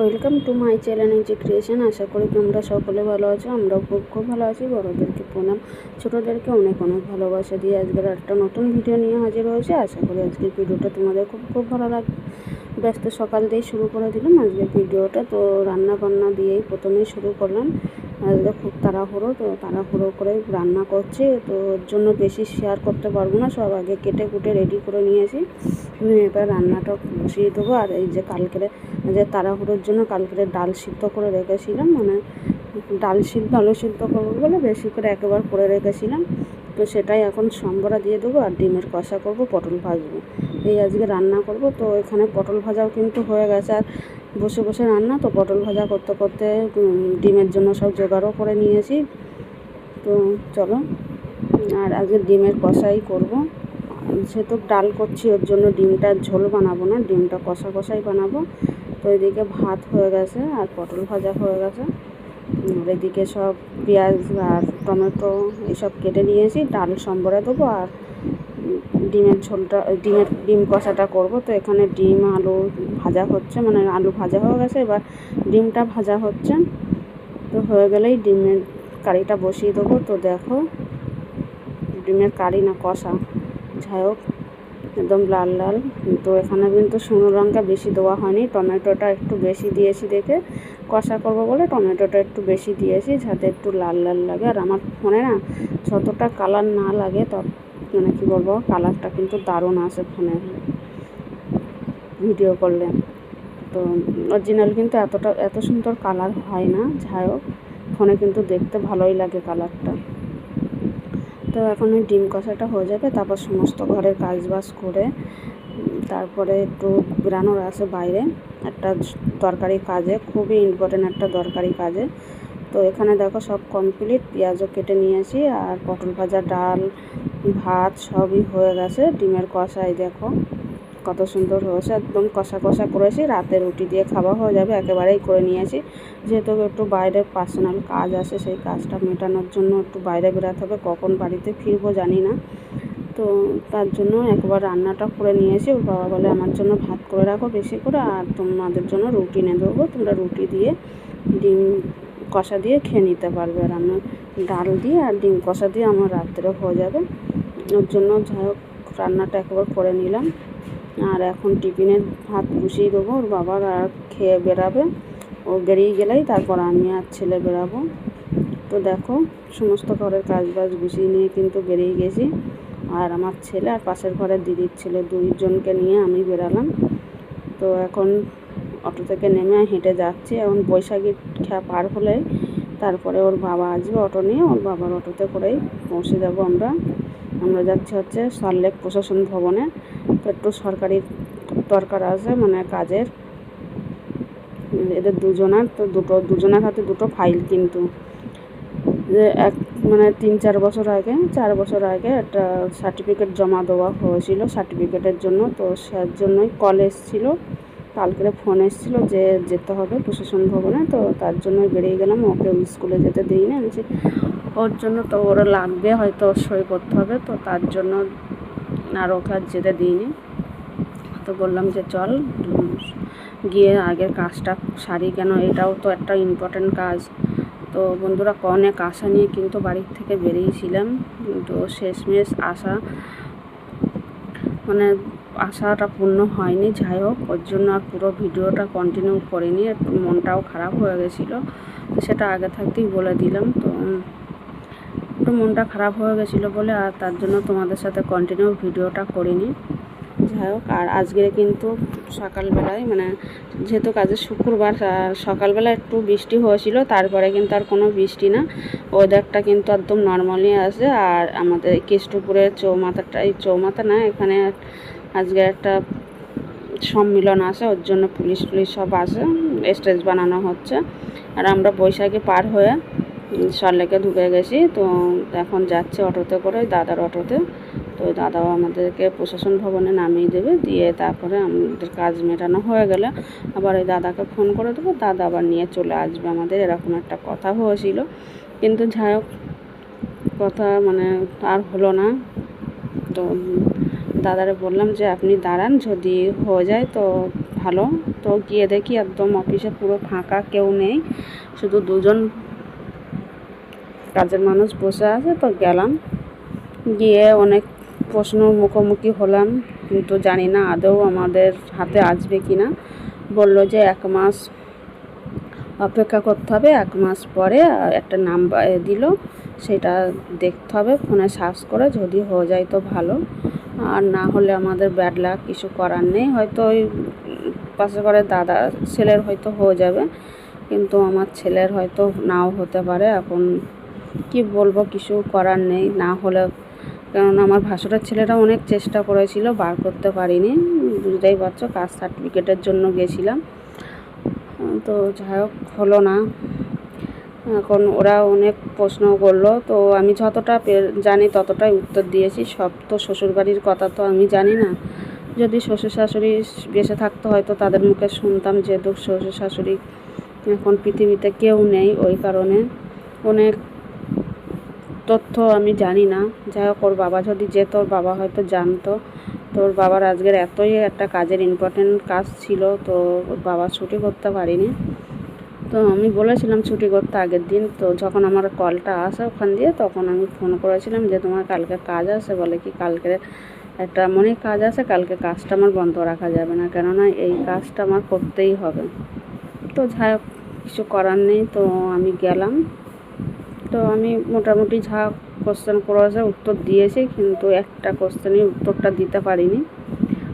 Welcome to my channel easy creation. আশা করি তোমরা সকলে ভালো আছো। আমরাও খুব ভালো আছি। বড়োদেরকে প্রণাম, ছোটোদেরকে অনেক অনেক ভালোবাসা দিয়ে আজকের একটা নতুন ভিডিও নিয়ে হাজির হয়েছে। আশা করি আজকের ভিডিওটা তোমাদের খুব ভালো লাগবে। ব্যস্ত সকাল দিয়েই শুরু করে দিলাম আজকের ভিডিওটা। তো রান্না বান্না দিয়েই প্রথমেই শুরু করলাম। আজকে খুব তাড়াহুড়ো, তো তাড়াহুড়ো করে রান্না করছি, তো ওর জন্য বেশি শেয়ার করতে পারবো না। সব আগে কেটে কুটে রেডি করে নিয়েছি। এবার রান্নাটা বসিয়ে দেবো। আর এই যে তাড়াহুড়োর জন্য কালকের ডাল সিদ্ধ করে রেখেছিলাম, মানে আলু সিদ্ধ করবো বলে বেশি করে একেবারে করে রেখেছিলাম। তো সেটাই এখন সম্বরা দিয়ে দেবো আর ডিমের কষা করব, পটল ভাজবো, এই আজকে রান্না করব। তো এখানে পটল ভাজাও কিন্তু হয়ে গেছে। আর বসে বসে রান্না, তো পটল ভাজা করতে করতে ডিমের জন্য সব জোগাড়ও করে নিয়েছি। তো চলো, আর আজকে ডিমের কষাই করব। যেহেতু ডাল করছি ওর জন্য ডিমটা ঝোল বানাবো না, ডিমটা কষাই বানাবো। তো এদিকে ভাত হয়ে গেছে আর পটল ভাজা হয়ে গেছে। আর এদিকে সব পেঁয়াজ আর টমেটো এসব কেটে নিয়েছি। ডাল সম্বরে দেবো আর ডিমের ঝোলটা ডিম কষাটা করব। তো এখানে ডিম আলু ভাজা হচ্ছে, মানে আলু ভাজা হয়ে গেছে, এবার ডিমটা ভাজা হচ্ছে। তো হয়ে গেলেই ডিমের কারিটা বসিয়ে দেবো। তো দেখো, ডিমের কারি না কষা, যাই হোক একদম লাল লাল। তো এখানে কিন্তু শুকনো লঙ্কা বেশি দেওয়া হয়নি, টমেটোটা একটু বেশি দিয়েছি দেখে, কষা করবো বলে টমেটোটা একটু বেশি দিয়েছি যাতে একটু লাল লাল লাগে। আর আমার ফোনে না যতটা কালার না লাগে, মানে কী বলবো, কালারটা কিন্তু দারুণ আসে ফোনে ভিডিও করলে। তো অরিজিনাল কিন্তু এত সুন্দর কালার হয় না, যাই হোক ফোনে কিন্তু দেখতে ভালোই লাগে কালারটা। তো এখন ওই ডিম কষাটা হয়ে যাবে, তারপর সমস্ত ঘরের কাজবাজ করে তারপরে একটু বেরানোর আছে বাইরে একটা দরকারি কাজে, খুবই ইম্পর্টেন্ট একটা দরকারি কাজে। তো এখানে দেখো সব কমপ্লিট, পেঁয়াজও কেটে নিয়েছি আর পটল ভাজা, ডাল, ভাত সবই হয়ে গেছে। ডিমের কষাই দেখো কত সুন্দর হয়েছে, একদম কষা করেছি। রাতে রুটি দিয়ে খাওয়া হয়ে যাবে, একেবারেই করে নিয়েছি। যেহেতু একটু বাইরের পার্সোনাল কাজ আছে, সেই কাজটা মেটানোর জন্য একটু বাইরে বেরাতে হবে, কখন বাড়িতে ফিরবো জানি না। তো তার জন্য একবার রান্নাটা করে নিয়েছি। ওর বাবা বলে আমার জন্য ভাত করে রাখো বেশি করে, আর তোমাদের জন্য রুটি এনে দেবো, তোমরা রুটি দিয়ে ডিম কষা দিয়ে খেয়ে নিতে পারবে। আর আমার ডাল দিয়ে আর ডিম কষা দিয়ে আমার রাত্রে হয়ে যাবে। ওর জন্য যাই হোক রান্নাটা একবার করে নিলাম। আর এখন টিফিনের ভাত বসিয়ে দেবো, ওর বাবার আর খেয়ে বেরাবে। ও বেরিয়ে গেলেই তারপর আমি আর ছেলে বেরাবো। তো দেখো সমস্ত ঘরের কাজবাজ গুছিয়ে নিয়ে কিন্তু বেরিয়ে গেছি। আর আমার ছেলে আর পাশের ঘরের দিদির ছেলে, দুইজনকে নিয়ে আমি বেরালাম। তো এখন অটো থেকে নেমে হেঁটে যাচ্ছি। এখন বৈশাখী খেয়া পার হলে তারপরে ওর বাবা আসবে অটো নিয়ে, ওর বাবার অটোতে করেই পৌঁছে যাব আমরা যাচ্ছি হচ্ছে সল্টলেক প্রশাসন ভবনে। তো একটু সরকারি দরকার আছে, মানে কাজের, এদের দুজনার। তো দুজনের হাতে দুটো ফাইল, কিন্তু যে মানে 4 বছর আগে একটা সার্টিফিকেট জমা দেওয়া হয়েছিল সার্টিফিকেটের জন্য। তো সের জন্যই কল এসেছিলো, কালকে ফোন এসেছিলো যে যেতে হবে প্রশাসন ভবনে। তো তার জন্যই বেরিয়ে গেলাম, ওকে স্কুলে যেতে দিই না যে ওর জন্য, তো ওরা লাগবে হয়তো সই করতে হবে, তো তার জন্য আর ওকে আর যেতে দিইনি। তো বললাম যে চল গিয়ে আগের কাজটা সারি, কেন এটাও তো একটা ইম্পর্ট্যান্ট কাজ। তো বন্ধুরা অনেক আশা নিয়ে কিন্তু বাড়ির থেকে বেরিয়েছিলাম, তো শেষমেশ মানে আশাটা পূর্ণ হয়নি। যাই হোক ওর জন্য আর পুরো ভিডিওটা কন্টিনিউ করিনি, একটু মনটাও খারাপ হয়ে গেছিলো, তো সেটা আগে থাকতেই বলে দিলাম। তো একটু মনটা খারাপ হয়ে গেছিলো বলে আর তার জন্য তোমাদের সাথে কন্টিনিউ ভিডিওটা করিনি। যাই হোক, আর আজকে কিন্তু সকালবেলায়, মানে যেহেতু কাজের শুক্রবার, সকালবেলা একটু বৃষ্টি হয়েছিল, তারপরে কিন্তু আর কোনো বৃষ্টি না, ওয়েদারটা কিন্তু একদম নর্মালি আছে। আর আমাদের কেষ্টপুরের চৌমাথা না, এখানে আজকে একটা সম্মেলন আছে, ওর জন্য পুলিশ সব আছে, স্টেজ বানানো হচ্ছে। আর আমরা বৈশাখী পার হয়ে সল্টলেকে ঢুকে গেছি। তো এখন যাচ্ছে অটোতে করে, দাদার অটোতে। তো দাদাও আমাদেরকে প্রশাসন ভবনে নামিয়ে দেবে, দিয়ে তারপরে আমাদের কাজ মেটানো হয়ে গেলে আবার ওই দাদাকে ফোন করে দেবো, দাদা আবার নিয়ে চলে আসবে আমাদের, এরকম একটা কথা হয়েছিল। কিন্তু যাই হোক কথা মানে আর হলো না। তো দাদারে বললাম যে আপনি দাঁড়ান, যদি হয়ে যায় তো ভালো। তো গিয়ে দেখি একদম অফিসে পুরো ফাঁকা, কেউ নেই, শুধু দুজন কাজের মানুষ বসে আছে। তো গেলাম, গিয়ে অনেক প্রশ্ন মুখোমুখি হলাম, কিন্তু জানি না আদৌ আমাদের হাতে আসবে কি না। বললো যে 1 মাস অপেক্ষা করতে হবে, 1 মাস পরে একটা নাম্বার দিল, সেটা দেখতে হবে ফোনে সার্চ করে, যদি হয়ে যায় তো ভালো, আর না হলে আমাদের ব্যাড লাক, কিছু করার নেই। হয়তো ওই পাশে করে দাদা ছেলের হয়তো হয়ে যাবে, কিন্তু আমার ছেলের হয়তো নাও হতে পারে। এখন কি বলবো, কিছু করার নেই। না হলে, কারণ আমার ভাসুরের ছেলেরা অনেক চেষ্টা করেছিল, বার করতে পারিনি, বুঝতেই পারছো, কাস্ট সার্টিফিকেটের জন্য গেছিলাম, তো যাই হোক হলো না। এখন ওরা অনেক প্রশ্ন করলো, তো আমি যতটা জানি ততটাই উত্তর দিয়েছি। সব তো শ্বশুরবাড়ির কথা তো আমি জানি না, যদি শ্বশুর শাশুড়ি বেঁচে থাকতে হয়তো তাদের মুখে শুনতাম, যেহেতু শ্বশুর শাশুড়ি এখন পৃথিবীতে কেউ নেই, ওই কারণে অনেক তথ্য আমি জানি না। যাই হোক, ওর বাবা যদি যেত, ওর বাবা হয়তো জানতো। তোর বাবার আজকের এতই একটা কাজের ইম্পর্টেন্ট কাজ ছিল, তো ওর বাবা ছুটি করতে পারিনি। তো আমি বলেছিলাম ছুটি করতে আগের দিন, তো যখন আমার কলটা আসে ওখান দিয়ে, তখন আমি ফোন করেছিলাম যে তোমার কালকে কাজ আছে, বলে কি কালকে একটা মনে কাজ আছে, কালকে কাজটা আমার বন্ধ রাখা যাবে না, কেননা এই কাজটা আমার করতেই হবে। তো যাই হোক, কিছু করার নেই, তো আমি গেলাম। তো আমি মোটামুটি যা কোশ্চেন করেছে উত্তর দিয়েছি, কিন্তু একটা কোশ্চেনই উত্তরটা দিতে পারিনি।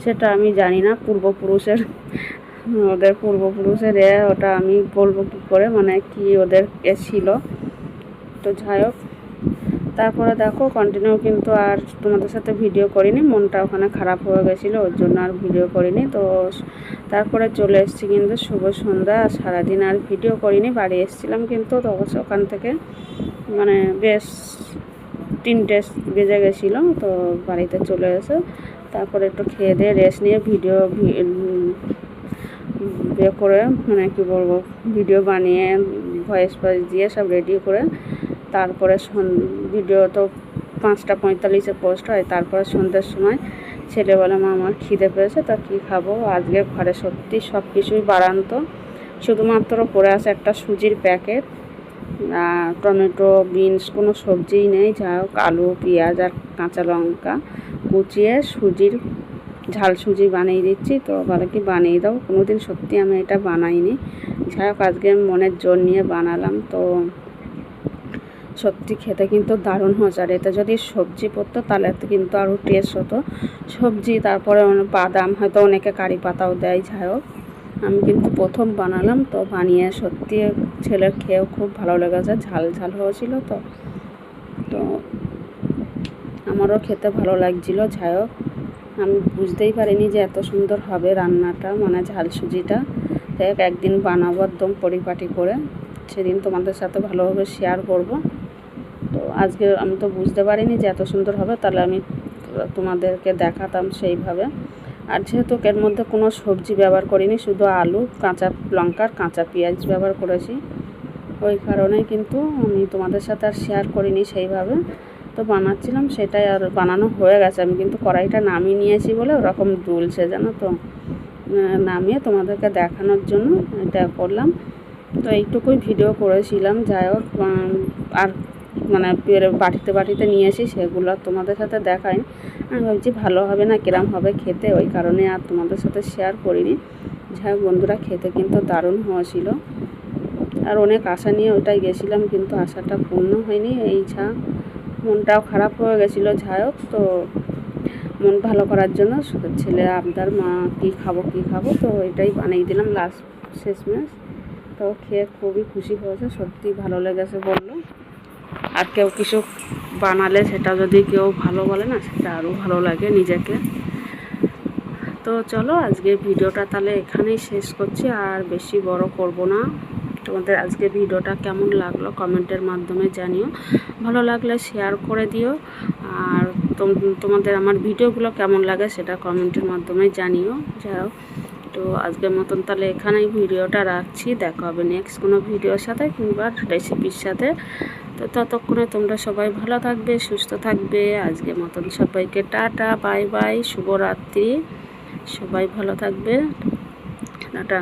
সেটা আমি জানি না, ওদের পূর্বপুরুষের ওটা আমি বলবো কী করে, মানে কি ওদের ছিল। তো যাই হোক, তারপরে দেখো কন্টিনিউ কিন্তু আর তোমাদের সাথে ভিডিও করিনি, মনটা ওখানে খারাপ হয়ে গেছিলো, ওর জন্য আর ভিডিও করিনি। তো তারপরে চলে এসেছি কিন্তু শুভ সন্ধ্যা, সারাদিন আর ভিডিও করিনি, বাড়ি এসেছিলাম কিন্তু, তো ওখান থেকে মানে বেশ 3টে বেজে গেছিলো। তো বাড়িতে চলে এসে তারপরে একটু খেয়ে দিয়ে রেস্ট নিয়ে ভিডিও করে, মানে কি বলবো, ভিডিও বানিয়ে ভয়েস দিয়ে সব রেডি করে, তারপরে ভিডিও তো 5:45 পোস্ট হয়। তারপরে সন্ধ্যের সময় ছেলে বলে মা আমার খিদে পেয়েছে, তা কী খাবো, আজকে ঘরে সত্যি সব কিছুই বাড়ান্ত, শুধুমাত্র পড়ে আছে একটা সুজির প্যাকেট, টমেটো বিনস কোনো সবজিই নেই। যাই হোক, আলু পেঁয়াজ আর কাঁচা লঙ্কা কুচিয়ে ঝাল সুজি বানিয়ে দিচ্ছি। তো বলে কি বানিয়ে দাও, কোনো দিন সত্যি আমি এটা বানাইনি। যাই হোক, আজকে মনের জোর নিয়ে বানালাম। তো সত্যি খেতে কিন্তু দারুণ হয়েছে, আর এতে যদি সবজি পড়তো তাহলে কিন্তু আরও টেস্ট হতো। সবজি, তারপরে বাদাম, হয়তো অনেকে কারি পাতাও দেয়। যাই হোক, আমি কিন্তু প্রথম বানালাম, তো বানিয়ে সত্যি ছেলের খেয়েও খুব ভালো লেগেছে, ঝাল ঝাল হয়েছিল। তো আমারও খেতে ভালো লাগছিলো। যাই হোক, আমি বুঝতেই পারিনি যে এত সুন্দর হবে রান্নাটা, মানে ঝাল সুজিটা। যাই হোক, একদিন বানাবো একদম পরিপাটি করে, সেদিন তোমাদের সাথে ভালোভাবে শেয়ার করব। তো আজকে আমি তো বুঝতে পারিনি যে এত সুন্দর হবে, তাহলে আমি তোমাদেরকে দেখাতাম সেইভাবে। আর যেহেতু এর মধ্যে কোনো সবজি ব্যবহার করিনি, শুধু আলু, কাঁচা লঙ্কার কাঁচা পেঁয়াজ ব্যবহার করেছি, ওই কারণেই কিন্তু আমি তোমাদের সাথে আর শেয়ার করিনি সেইভাবে। তো বানাচ্ছিলাম, সেটাই আর বানানো হয়ে গেছে। আমি কিন্তু কড়াইটা নামিয়ে নিয়েছি বলে ওরকম দুলছে, জানো তো, নামিয়ে তোমাদেরকে দেখানোর জন্য এটা করলাম। তো এইটুকুই ভিডিও করেছিলাম। যাই হোক, আর মানে বাটিতে নিয়েছি, সেগুলো তোমাদের সাথে দেখাই। আমি ভাবছি ভালো হবে না কিরম হবে খেতে, ওই কারণে আর তোমাদের সাথে শেয়ার করিনি। যাই হোক বন্ধুরা, খেতে কিন্তু দারুণ হয়েছিল, আর অনেক আশা নিয়ে ওটাই গেছিলাম, কিন্তু আশাটা পূর্ণ হয়নি। এই মনটাও খারাপ হয়ে গেছিলো। যাই হোক, তো মন ভালো করার জন্য ছেলে আবদার, মা কী খাবো, তো এটাই বানিয়ে দিলাম লাস্ট শেষমেশ। তো খেয়ে খুবই খুশি হয়েছে, সত্যি ভালো লেগেছে বললো। আর কেউ কিছু বানালে সেটা যদি কেউ ভালো বলে না, সেটা আরও ভালো লাগে নিজেকে। তো চলো, আজকে ভিডিওটা তাহলে এখানেই শেষ করছি, আর বেশি বড় করব না। তোমাদের আজকে ভিডিওটা কেমন লাগলো কমেন্টের মাধ্যমে জানিও, ভালো লাগলে শেয়ার করে দিও, আর তোমাদের আমার ভিডিওগুলো কেমন লাগে সেটা কমেন্টের মাধ্যমে জানিও। যাই হোক, তো আজকের মতন তাহলে এখানেই ভিডিওটা রাখছি, দেখা হবে নেক্সট কোনো ভিডিওর সাথে কিংবা রেসিপির সাথে। তো ততক্ষণে তোমরা সবাই ভালো থাকবে, সুস্থ থাকবে। আজকের মতন সবাইকে টাটা, বাই বাই, শুভরাত্রি। সবাই ভালো থাকবে, টাটা।